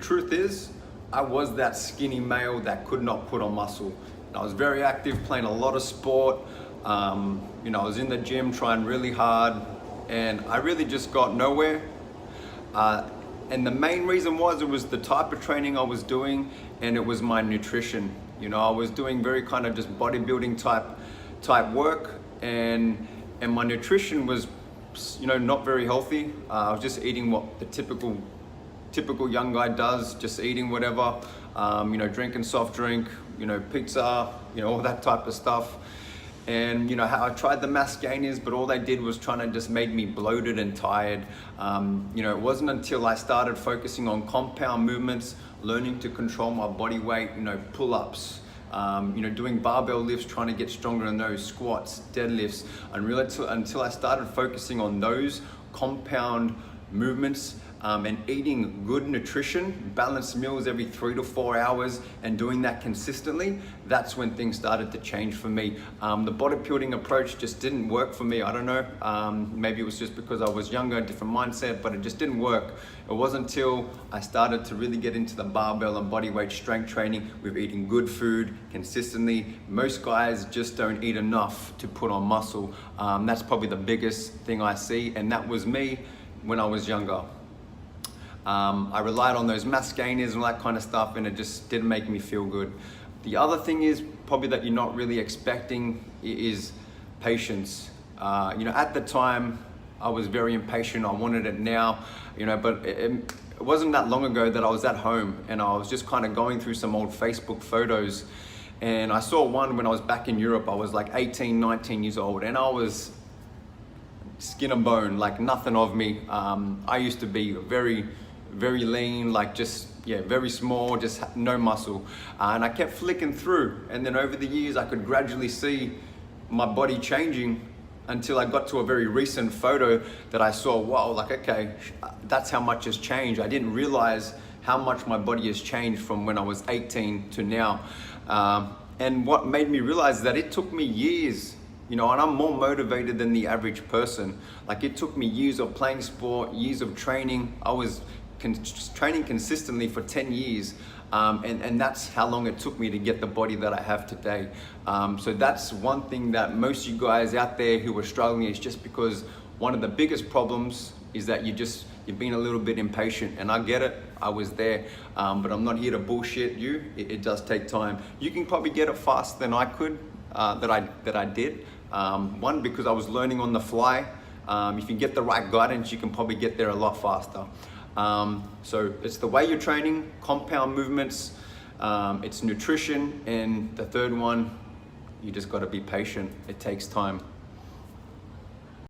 truth is, I was that skinny male that could not put on muscle. And I was very active, playing a lot of sport. You know, I was in the gym trying really hard, and I really just got nowhere. And the main reason was it was the type of training I was doing, and it was my nutrition. You know, I was doing very kind of just bodybuilding type work, and my nutrition was, you know, not very healthy. I was just eating what the typical young guy does, just eating whatever, you know, drinking soft drink, you know, pizza, you know, all that type of stuff. And you know, how I tried the mass gainers, but all they did was trying to just make me bloated and tired. You know, it wasn't until I started focusing on compound movements, learning to control my body weight, you know, pull-ups, you know, doing barbell lifts, trying to get stronger in those, squats, deadlifts, and really until I started focusing on those compound movements, and eating good nutrition, balanced meals every 3 to 4 hours, and doing that consistently, that's when things started to change for me. The bodybuilding approach just didn't work for me. I don't know, maybe it was just because I was younger, different mindset, but it just didn't work. It wasn't until I started to really get into the barbell and bodyweight strength training with eating good food consistently. Most guys just don't eat enough to put on muscle. That's probably the biggest thing I see, and that was me when I was younger. I relied on those mass gainers and all that kind of stuff, and it just didn't make me feel good. The other thing is probably that you're not really expecting is patience. You know, at the time I was very impatient. I wanted it now, you know, but it wasn't that long ago that I was at home and I was just kind of going through some old Facebook photos, and I saw one when I was back in Europe. I was like 18, 19 years old, and I was skin and bone, like nothing of me. I used to be very lean, like just, yeah, very small, just no muscle. And I kept flicking through, and then over the years I could gradually see my body changing until I got to a very recent photo that I saw, wow, like, okay, that's how much has changed. I didn't realize how much my body has changed from when I was 18 to now. And what made me realize that it took me years, you know, and I'm more motivated than the average person. Like, it took me years of playing sport, years of training. I was training consistently for 10 years, and that's how long it took me to get the body that I have today. So that's one thing that most of you guys out there who are struggling is just because one of the biggest problems is that you've been a little bit impatient, and I get it. I was there, but I'm not here to bullshit you. It does take time. You can probably get it faster than I could, that I did. One, because I was learning on the fly. If you get the right guidance, you can probably get there a lot faster. So it's the way you're training, compound movements, it's nutrition, and the third one, you just got to be patient. It takes time.